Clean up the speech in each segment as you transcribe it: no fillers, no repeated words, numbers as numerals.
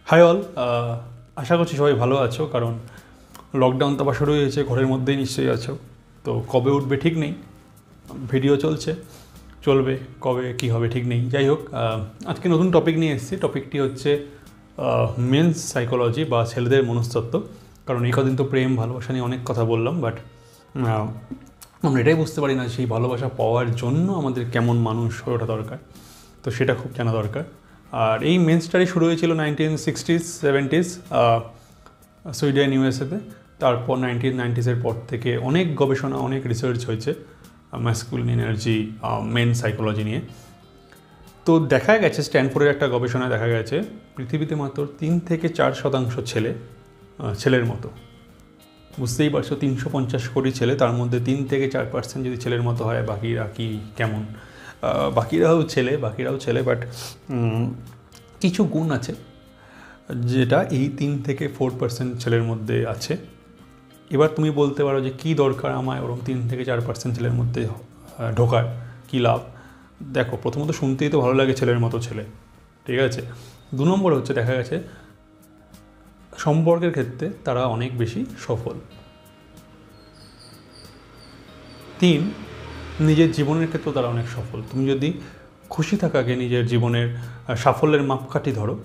High all, আশা করছি সবাই ভালো আছো। কারণ লকডাউন তো আবার শুরু হয়েছে, ঘরের মধ্যেই নিশ্চয়ই আছো। তো কবে উঠবে ঠিক নেই, ভিডিও চলবে, কবে কি হবে ঠিক নেই। যাই হোক, আজকে নতুন টপিক নিয়ে এসেছি। টপিকটি হচ্ছে মেন্স সাইকোলজি বা ছেলেদের মনস্তত্ত্ব। কারণ এই কদিন তো প্রেম ভালোবাসা নিয়ে অনেক কথা বললাম, বাট আমরা এটাই বুঝতে পারি না সেই ভালোবাসা পাওয়ার জন্য আমাদের কেমন মানুষ হয়ে ওঠা দরকার। তো সেটা খুব জানা দরকার। আর এই মেন স্টাডি শুরু হয়েছিল 1960s 70s সুইডেন ইউএসএতে। তারপর 1990s পর থেকে অনেক গবেষণা, অনেক রিসার্চ হয়েছে ম্যাসকুলিন এনার্জি, মেন সাইকোলজি নিয়ে। তো দেখা গেছে, স্ট্যানফোর্ডের একটা গবেষণায় দেখা গেছে পৃথিবীতে মাত্র 3-4% ছেলের মতো। বুঝতেই পারছো, 350 কোটি ছেলে, তার মধ্যে 3-4% যদি ছেলের মতো হয়, বাকিরা কি কেমন? বাকিরাও ছেলে, বাট কিছু গুণ আছে যেটা এই 3-4% ছেলের মধ্যে আছে। এবার তুমি বলতে পারো যে কী দরকার আমায় ওরকম 3-4% ছেলের মধ্যে ঢোকার, কী লাভ? দেখো, প্রথমত শুনতেই তো ভালো লাগে ছেলের মতো ছেলে, ঠিক আছে। 2 নম্বর হচ্ছে, দেখা গেছে সম্পর্কের ক্ষেত্রে তারা অনেক বেশি সফল। 3, নিজের জীবনের ক্ষেত্রেও তারা অনেক সফল। তুমি যদি খুশি থাকাকে নিজের জীবনের সাফল্যের মাপকাঠি ধরো,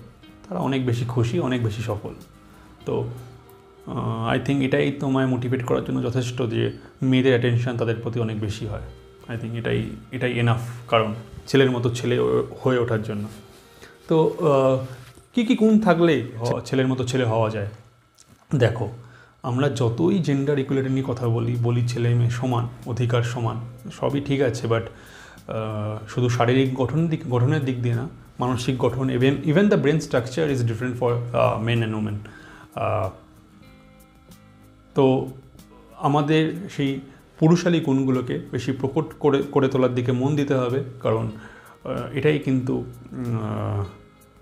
তারা অনেক বেশি খুশি, অনেক বেশি সফল। তো আই থিঙ্ক এটাই তোমায় মোটিভেট করার জন্য যথেষ্ট, যে মেয়েদের অ্যাটেনশান তাদের প্রতি অনেক বেশি হয়। আই থিঙ্ক এটাই এনাফ কারণ ছেলের মতো ছেলে হয়ে ওঠার জন্য। তো কী কী গুণ থাকলে ছেলের মতো ছেলে হওয়া যায়? দেখো, আমরা যতই জেন্ডার ইকুয়ালিটি নিয়ে কথা বলি ছেলে মেয়ে সমান, অধিকার সমান, সবই ঠিক আছে, বাট শুধু শারীরিক গঠনের দিক দিয়ে না, মানসিক গঠন, even the brain structure is different for men and women. তো আমাদের সেই পুরুষালী গুণগুলোকে বেশি প্রকট করে তোলার দিকে মন দিতে হবে, কারণ এটাই কিন্তু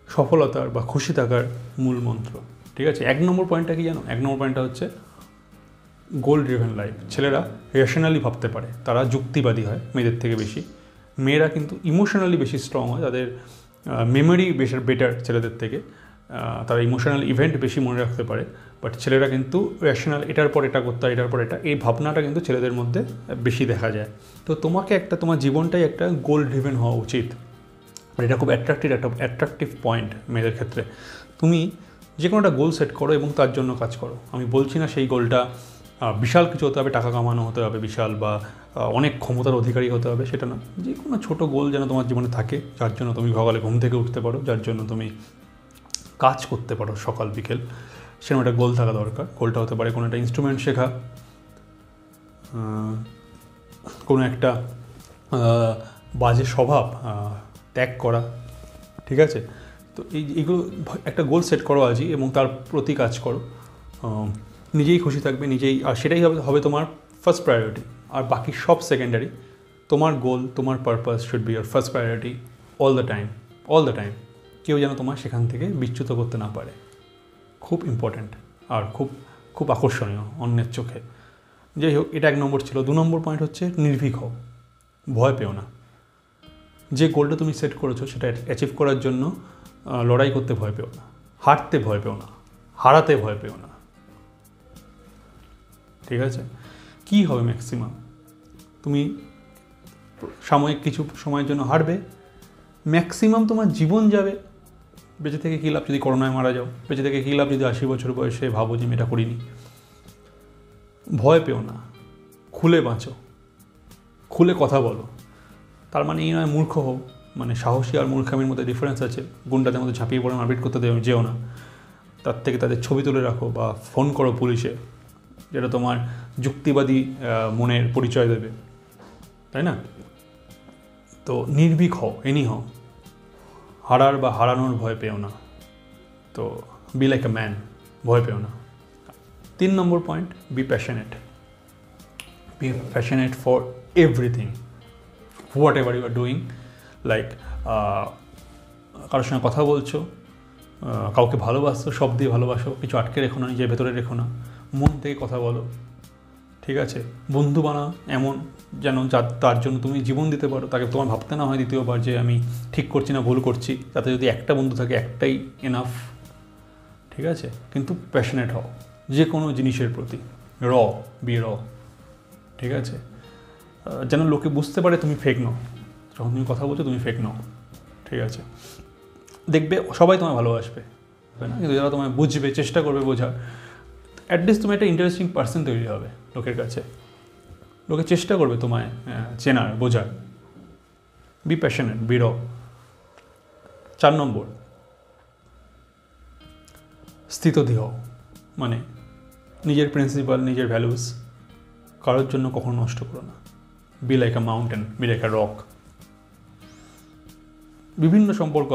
সফলতার বা খুশি থাকার মূল মন্ত্র, ঠিক আছে। 1 নম্বর পয়েন্টটা কি জানো? 1 নম্বর পয়েন্টটা হচ্ছে গোল ড্রিভেন লাইফ। ছেলেরা রেশনালি ভাবতে পারে, তারা যুক্তিবাদী হয় মেয়েদের থেকে বেশি। মেয়েরা কিন্তু ইমোশনালি বেশি স্ট্রং হয়, তাদের মেমোরি বেটার ছেলেদের থেকে, তারা ইমোশনাল ইভেন্ট বেশি মনে রাখতে পারে। বাট ছেলেরা কিন্তু রেশনাল, এটার পর এটা করতে হয়, এটার পর এটা, এই ভাবনাটা কিন্তু ছেলেদের মধ্যে বেশি দেখা যায়। তো তোমার জীবনটাই একটা গোল ড্রিভেন হওয়া উচিত। আর এটা খুব অ্যাট্রাকটিভ পয়েন্ট মেয়েদের ক্ষেত্রে। তুমি যে কোনো একটা গোল সেট করো এবং তার জন্য কাজ করো। আমি বলছি না সেই গোলটা বিশাল কিছু হতে হবে, টাকা কামানো হতে হবে বিশাল, বা অনেক ক্ষমতার অধিকারী হতে হবে, সেটা না। যে কোনো ছোটো গোল যেন তোমার জীবনে থাকে, যার জন্য তুমি সকালে ঘুম থেকে উঠতে পারো, যার জন্য তুমি কাজ করতে পারো সকাল বিকেল, সেরকম একটা গোল থাকা দরকার। গোলটা হতে পারে কোনো একটা ইনস্ট্রুমেন্ট শেখা, কোনো একটা বাজে স্বভাব ত্যাগ করা, ঠিক আছে। তো এইগুলো একটা গোল সেট করো আজই এবং তার প্রতি কাজ করো। নিজেই খুশি থাকবে, আর সেটাই হবে তোমার ফার্স্ট প্রায়োরিটি, আর বাকি সব সেকেন্ডারি। তোমার গোল, তোমার purpose should be year first priority all the time. কেউ যেন তোমার সেখান থেকে বিচ্যুত করতে না পারে। খুব ইম্পর্ট্যান্ট আর খুব আকর্ষণীয় অন্যের চোখে। যাই হোক, এটা 1 নম্বর ছিল। 2 নম্বর পয়েন্ট হচ্ছে নির্ভীক হও, ভয় পেও না। যে গোলটা তুমি সেট করেছো সেটা অ্যাচিভ করার জন্য লড়াই করতে ভয় পেও না, হারতে ভয় পেও না, হারাতে ভয় পেও না, ঠিক আছে। কী হবে ম্যাক্সিমাম? তুমি সাময়িক কিছু সময়ের জন্য হারবে, ম্যাক্সিমাম তোমার জীবন যাবে। বেঁচে থেকে কী লাভ যদি করোনায় মারা যাও? বেঁচে থেকে কী লাভ যদি 80 বছর বয়সে ভাবো যে আমি এটা করিনি? ভয় পেও না, খুলে বাঁচো, খুলে কথা বলো। তার মানে এই নয় মূর্খ হও, মানে সাহসী আর মূর্খামির মধ্যে ডিফারেন্স আছে। গুন্ডাদের মধ্যে ঝাঁপিয়ে পড়ে মারপিট করতে যেও না, তার থেকে তাদের ছবি তুলে রাখো বা ফোন করো পুলিশে, যেটা তোমার যুক্তিবাদী মনের পরিচয় দেবে, তাই না? তো নির্ভীক হও, হও, হারার বা হারানোর ভয় পেও না। তো বি লাইক এ ম্যান, ভয় পেও না। 3 number point, be passionate for everything, whatever you are doing. Like কারোর সঙ্গে কথা বলছো, কাউকে ভালোবাসছো, সব দিয়ে ভালোবাসো, কিছু আটকে রেখো না, নিজের ভেতরে রেখো না, মন থেকে কথা বলো, ঠিক আছে। বন্ধু বানাও এমন যেন তার জন্য তুমি জীবন দিতে পারো, তাকে তোমার ভাবতে না হয় দ্বিতীয়বার যে আমি ঠিক করছি না ভুল করছি। তাতে যদি একটা বন্ধু থাকে, একটাই এনাফ। ঠিক আছে, কিন্তু প্যাশনেট হও যে কোনো জিনিসের প্রতি, বি র, ঠিক আছে, যেন লোকে বুঝতে পারে তুমি ফেক নও, যখন তুমি কথা বলছো তুমি ফেক নও, ঠিক আছে। দেখবে সবাই তোমায় ভালোবাসবে, তাই না, কিন্তু যারা তোমায় বুঝবে, চেষ্টা করবে বোঝার, অ্যাটলিস্ট তুমি একটা ইন্টারেস্টিং পার্সন তৈরি হবে লোকের কাছে, লোকে চেষ্টা করবে তোমায় চেনার, বোঝার। বি প্যাশনেট, বি র। 4 নম্বর, স্থিতধী হও, মানে নিজের প্রিন্সিপাল, নিজের ভ্যালুস কারোর জন্য কখনো নষ্ট করো না। Be like a mountain, be like a rock. বিভিন্ন সম্পর্ক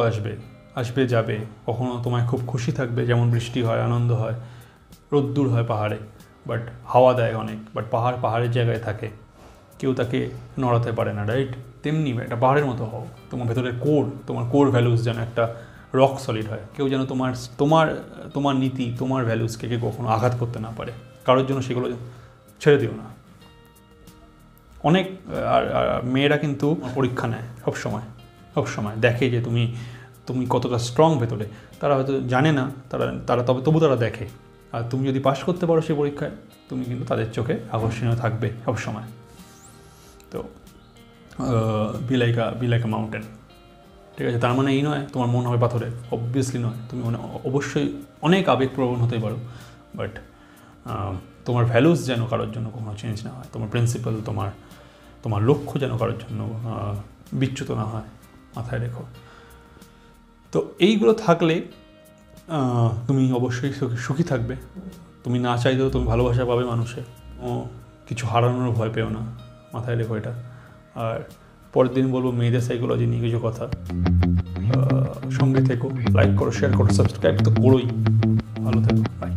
আসবে যাবে, কখনো তোমায় খুব খুশি থাকবে, যেমন বৃষ্টি হয়, আনন্দ হয়, রোদ্দুর হয় পাহাড়ে, বাট হাওয়া দেয় অনেক, বাট পাহাড়ের জায়গায় থাকে, কেউ তাকে নড়াতে পারে না, রাইট? তেমনি একটা পাহাড়ের মতো হও, তোমার ভেতরের তোমার কোর ভ্যালুস যেন একটা রক সলিড হয়, কেউ যেন তোমার নীতি, তোমার ভ্যালুসকে কেউ কখনো আঘাত করতে না পারে, কারোর জন্য সেগুলো ছেড়ে দিও না। অনেক মেয়েরা কিন্তু পরীক্ষা নেয় সবসময় দেখে যে তুমি কতটা স্ট্রং ভেতরে, তারা হয়তো জানে না, তবু তারা দেখে, আর তুমি যদি পাশ করতে পারো সেই পরীক্ষায়, তুমি কিন্তু তাদের চোখে আকর্ষণীয় থাকবে সবসময়। তো বি লাইক আ মাউন্টেন, ঠিক আছে। তার মানে এই নয় তোমার মন হবে পাথরে, অবভিয়াসলি নয়, তুমি অবশ্যই অনেক আবেগপ্রবণ হতে পারো, বাট তোমার ভ্যালুস যেন কারোর জন্য কখনো চেঞ্জ না হয়, তোমার প্রিন্সিপাল, তোমার লক্ষ্য যেন কারোর জন্য বিচ্যুত না হয়, মাথায় রেখো। তো এইগুলো থাকলে তুমি অবশ্যই সুখী থাকবে। তুমি না চাইলেও তুমি ভালোবাসা পাবে মানুষের, কিছু হারানোর ভয় পেও না, মাথায় রেখো এটা। আর পরের দিন বলবো মেয়েদের সাইকোলজি নিয়ে কিছু কথা। সঙ্গে থেকো, লাইক করো, শেয়ার করো, সাবস্ক্রাইব তো করোই। ভালো থেকো, বাই।